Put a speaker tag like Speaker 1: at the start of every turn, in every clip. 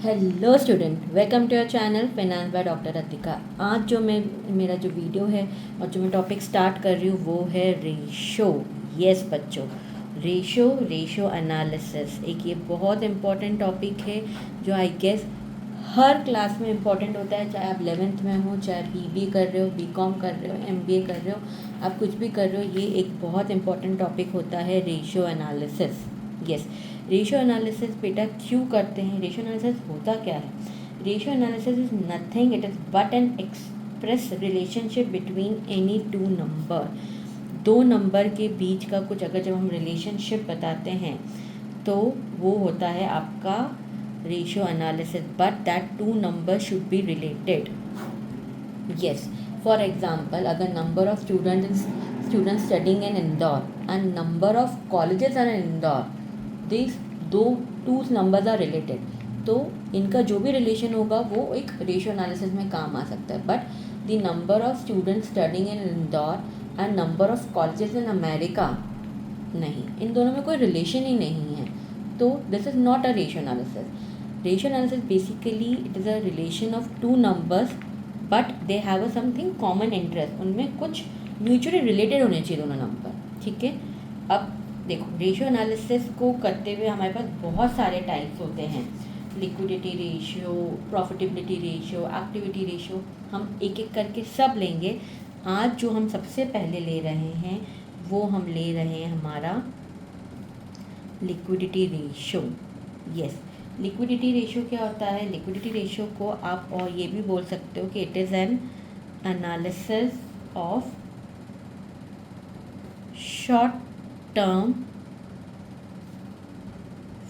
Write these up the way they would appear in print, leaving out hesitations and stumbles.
Speaker 1: Hello student, welcome to your channel finance by doctor Atika. आज जो मेरा जो वीडियो है और जो मैं टॉपिक स्टार्ट कर रही हूँ वो है रेशो। यस बच्चों, रेशो एनालिसिस एक ये बहुत इम्पॉर्टेंट टॉपिक है जो आई गेस हर क्लास में इम्पॉर्टेंट होता है। चाहे आप 11th में हो, चाहे बीबी कर रहे हो, बीकॉम कर रहे हो, एमबीए कर रहे हो, आप कुछ भी कर रहे हो, ये एक बहुत इम्पॉर्टेंट टॉपिक होता है ratio analysis. Yes, ratio analysis बेटा क्यों करते हैं? रेशियो एनालिसिस होता क्या है? Ratio analysis is nothing, it is but N express relationship between any two number. दो नंबर के बीच का कुछ अगर जब हम रिलेशनशिप बताते हैं तो वो होता है आपका ratio analysis, but that two number should be related. Yes, for example अगर number of students studying in Indore and number of colleges are in Indore, these two numbers are related, तो इनका जो भी रिलेशन होगा वो एक ratio analysis में काम आ सकता है। But the number of students studying in Indore and number of colleges in America, नहीं, इन दोनों में कोई रिलेशन ही नहीं है, तो this is not a ratio analysis. Ratio analysis basically it is a relation of two numbers but they have a something common interest, उनमें कुछ mutually related होने चाहिए दोनों नंबर। ठीक है, अब देखो रेशियो एनालिसिस को करते हुए हमारे पास बहुत सारे टाइप्स होते हैं। Liquidity ratio, profitability ratio, activity ratio, हम एक एक करके सब लेंगे। आज जो हम सबसे पहले ले रहे हैं वो हम ले रहे हैं हमारा liquidity ratio. Yes, liquidity ratio क्या होता है? लिक्विडिटी रेशियो को आप और ये भी बोल सकते हो कि it is an analysis of short term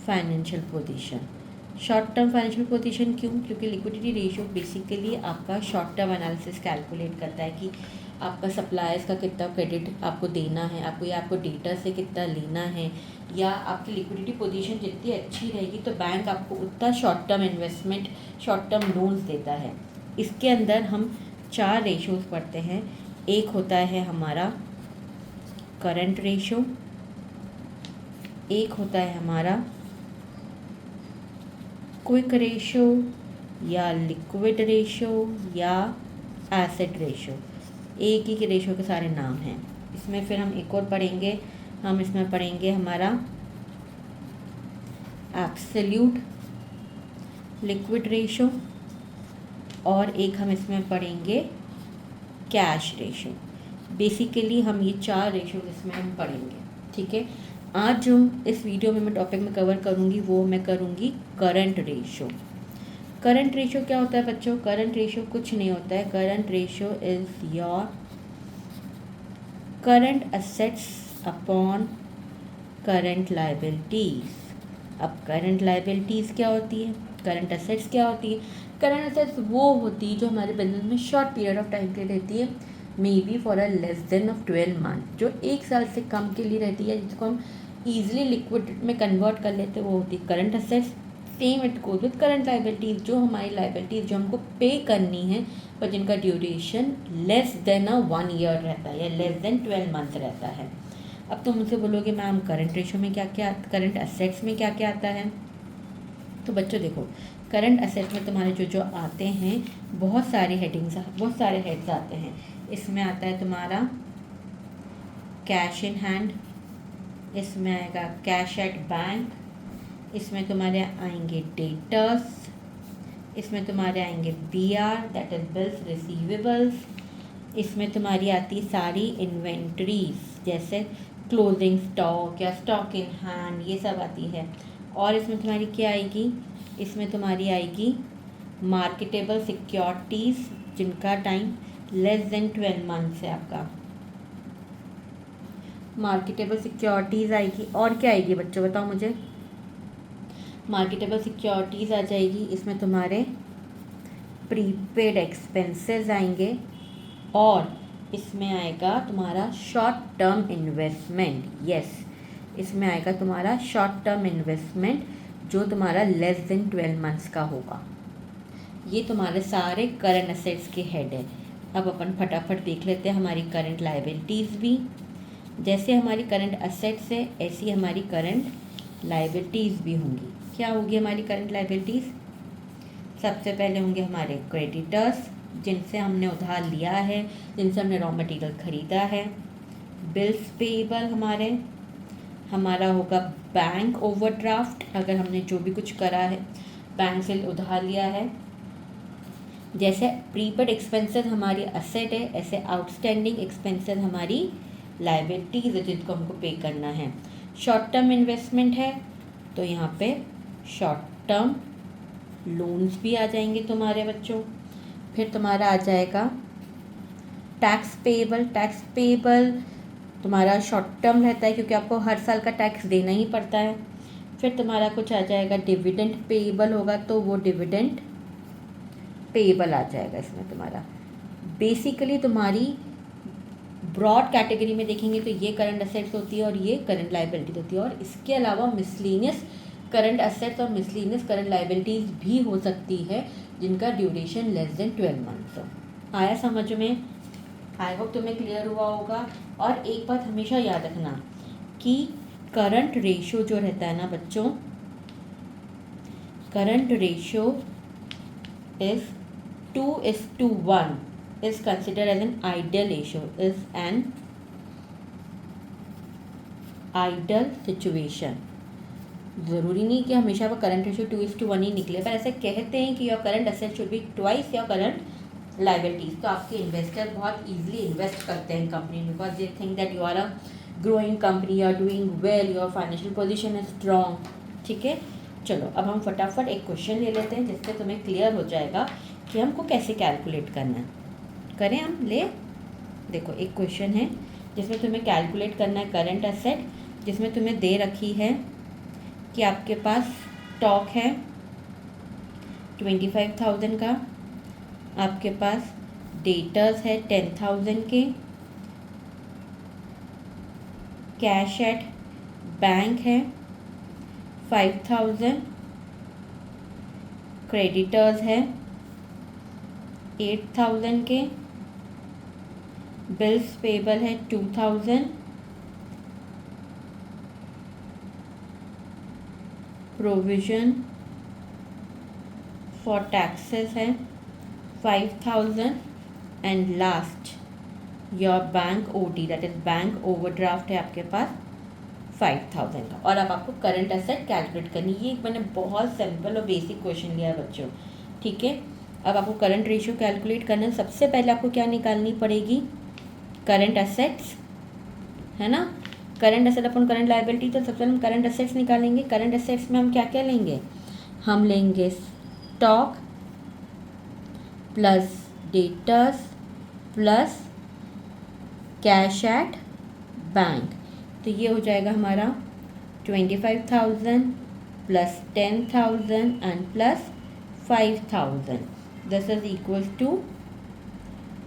Speaker 1: financial position. Short term financial position क्यों? क्योंकि लिक्विडिटी रेशियो बेसिकली आपका शॉर्ट टर्म एनालिसिस कैलकुलेट करता है कि आपका सप्लायर्स का कितना क्रेडिट आपको देना है, आपको डेटा से कितना लेना है, या आपकी लिक्विडिटी पोजीशन जितनी अच्छी रहेगी तो बैंक आपको उतना short term investment, short term loans देता है। इसके अंदर हम 4 रेशियोज़ पढ़ते हैं। एक होता है हमारा करंट रेशियो, एक होता है हमारा क्विक रेशियो या लिक्विड रेशियो या एसेट रेशियो। एक ही के रेशियो के सारे नाम हैं। इसमें फिर हम एक और पढ़ेंगे, हम इसमें पढ़ेंगे हमारा एब्सोल्यूट लिक्विड रेशियो, और एक हम इसमें पढ़ेंगे कैश रेशियो। बेसिकली हम ये 4 रेशियो इसमें हम पढ़ेंगे। ठीक है, आज जो इस वीडियो में मैं टॉपिक में कवर करूँगी वो मैं करूँगी करंट रेशियो। करंट रेशियो क्या होता है बच्चों? करंट रेशियो कुछ नहीं होता है। Current ratio is your current assets upon current liabilities. अब करंट लाइबिलिटीज़ क्या होती है, करंट असेट्स क्या होती है? करंट असेट्स वो होती है जो हमारे बिजनेस में शॉर्ट पीरियड ऑफ टाइम के लिए रहती है, may be for a less than of 12 month, जो 1 साल से कम के लिए रहती है, जिसको हम ईजिली लिक्विड में कन्वर्ट कर लेते हैं, वो होती है current assets. Same it goes with current liabilities, जो हमारी लाइबिलिटीज़ जो हमको पे करनी है पर जिनका ड्यूरेशन लेस देन 1 ईयर रहता है या लेस देन 12 मंथ रहता है। अब तुम मुझसे बोलोगे मैम करंट रेशियो में क्या क्या, करंट असेट्स में क्या क्या आता है? तो बच्चों देखो, करंट असेट्स में तुम्हारे जो जो आते हैं बहुत सारे हेडिंग्स, बहुत सारे हेड्स आते हैं। इसमें आता है तुम्हारा कैश इन हैंड, इसमें आएगा कैश एट बैंक, इसमें तुम्हारे आएंगे डेटर्स, इसमें तुम्हारे आएंगे BR that is bills receivables, इसमें तुम्हारी आती है सारी इन्वेंट्रीज जैसे क्लोजिंग स्टॉक या स्टॉक इन हैंड, ये सब आती है। और इसमें तुम्हारी क्या आएगी? इसमें तुम्हारी आएगी मार्केटेबल सिक्योरिटीज़ जिनका टाइम लेस देन 12 मंथ्स है आपका, मार्केटेबल सिक्योरिटीज़ आएगी। और क्या आएगी बच्चों बताओ मुझे? मार्केटेबल सिक्योरिटीज़ आ जाएगी, इसमें तुम्हारे प्रीपेड एक्सपेंसेस आएंगे, और इसमें आएगा तुम्हारा शॉर्ट टर्म इन्वेस्टमेंट। यस, इसमें आएगा तुम्हारा शॉर्ट टर्म इन्वेस्टमेंट जो तुम्हारा लेस देन 12 मंथ्स का होगा। ये तुम्हारे सारे करंट असेट्स के हेड है। अब अपन फटाफट देख लेते हैं हमारी करंट लाइबिलिटीज़ भी। जैसे हमारी करंट असेट्स है ऐसी हमारी करंट लाइबिलिटीज़ भी होंगी। क्या होगी हमारी करंट लाइबिलिटीज़? सबसे पहले होंगे हमारे क्रेडिटर्स, जिनसे हमने उधार लिया है, जिनसे हमने रॉ मटेरियल ख़रीदा है। बिल्स पेएबल हमारा होगा बैंक ओवरड्राफ्ट, अगर हमने जो भी कुछ करा है बैंक से उधार लिया है। जैसे प्रीपेड एक्सपेंसेस हमारी असेट है, ऐसे आउटस्टैंडिंग एक्सपेंसेस हमारी लाइबिलिटीज़ है जिनको हमको पे करना है। शॉर्ट टर्म इन्वेस्टमेंट है तो यहाँ पे शॉर्ट टर्म लोन्स भी आ जाएंगे तुम्हारे बच्चों। फिर तुम्हारा आ जाएगा टैक्स पेएबल तुम्हारा शॉर्ट टर्म रहता है क्योंकि आपको हर साल का टैक्स देना ही पड़ता है। फिर तुम्हारा कुछ आ जाएगा डिविडेंड पेएबल होगा तो वो डिविडेंड पेएबल आ जाएगा इसमें तुम्हारा। बेसिकली तुम्हारी ब्रॉड कैटेगरी में देखेंगे तो ये करंट असेट्स होती है और ये करंट लाइबिलिटीज होती है, और इसके अलावा मिसलिनियस करंट असेट्स और मिसलिनियस करंट लाइबिलिटीज़ भी हो सकती है जिनका ड्यूरेशन लेस देन 12 मंथ्स हो। आया समझ में? आई होप तुम्हें क्लियर हुआ होगा। और एक बात हमेशा याद रखना कि करंट रेशो जो रहता है ना बच्चों, current ratio is 2:1 is considered as an ideal ratio, is an ideal situation। ज़रूरी नहीं कि हमेशा वो करंट रेशियो 2:1 ही निकले, पर ऐसे कहते हैं कि your current asset should be twice your current liabilities. तो आपके इन्वेस्टर बहुत इजीली इन्वेस्ट करते हैं कंपनी में, because they think that you are a growing company, you are doing well, your financial position is strong. ठीक है, चलो अब हम फटाफट एक क्वेश्चन ले लेते हैं जिससे तुम्हें क्लियर हो जाएगा कि हमको कैसे कैलकुलेट करना है। करें हम ले देखो, एक क्वेश्चन है जिसमें तुम्हें कैलकुलेट करना है करंट असेट, जिसमें तुम्हें दे रखी है कि आपके पास स्टॉक है 25,000 का, आपके पास डेटर्स है 10,000 के, कैश एट बैंक है 5,000, क्रेडिटर्स है 8,000 के, बिल्स पेएबल है 2,000, प्रोविजन फॉर टैक्सेस है 5,000 and last your bank OT that is bank overdraft है आपके पास 5,000 का। और अब आपको करंट असेट कैलकुलेट करनी है। ये मैंने बहुत सिंपल और बेसिक क्वेश्चन लिया है बच्चों। ठीक है, अब आपको करंट रेशियो कैलकुलेट करना है। सबसे पहले आपको क्या निकालनी पड़ेगी? करंट असेट्स, है ना, करंट असेट अपन करंट लाइबिलिटी, तो सबसे पहले हम करंट असेट्स निकालेंगे। करंट असेट्स में हम क्या क्या लेंगे? हम लेंगे stock plus debtors plus cash at bank, तो ये हो जाएगा हमारा 25,000 plus 10,000 and plus 5,000, this is equal to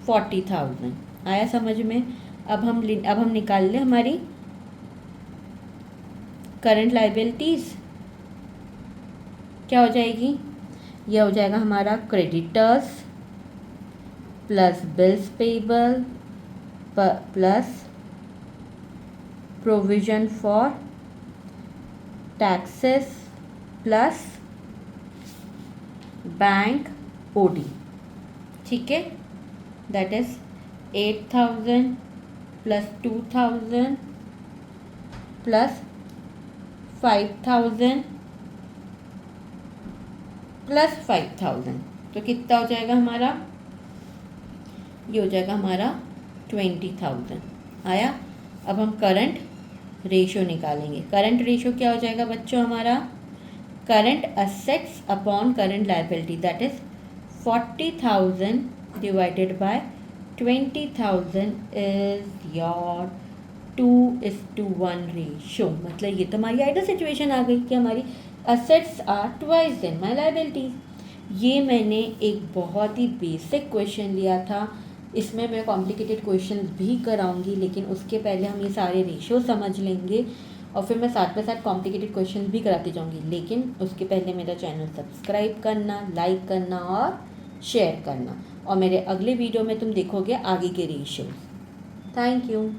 Speaker 1: 40,000। आया समझ में? अब हम निकाल लें हमारी करंट लाइबिलिटीज़। क्या हो जाएगी? यह हो जाएगा हमारा creditors plus bills payable plus provision for taxes plus bank OD. ठीक है, that is 8,000 plus 2,000 plus 5,000 plus 5,000, तो कितना हो जाएगा हमारा? ये हो जाएगा हमारा 20,000। आया? अब हम करंट रेशियो निकालेंगे। करंट रेशियो क्या हो जाएगा बच्चों हमारा? Current assets upon current liability, that is 40,000 divided by 20,000 is your 2:1 ratio. मतलब ये तो हमारी आइडियल सिचुएशन आ गई कि हमारी assets are twice then my liabilities. ये मैंने एक बहुत ही बेसिक क्वेश्चन लिया था, इसमें मैं कॉम्प्लिकेटेड क्वेश्चंस भी कराऊंगी, लेकिन उसके पहले हम ये सारे रेशियो समझ लेंगे और फिर मैं साथ में साथ कॉम्प्लिकेटेड क्वेश्चंस भी कराती जाऊंगी। लेकिन उसके पहले मेरा चैनल सब्सक्राइब करना, लाइक करना और शेयर करना, और मेरे अगले वीडियो में तुम देखोगे आगे के रेशियोज। Thank you.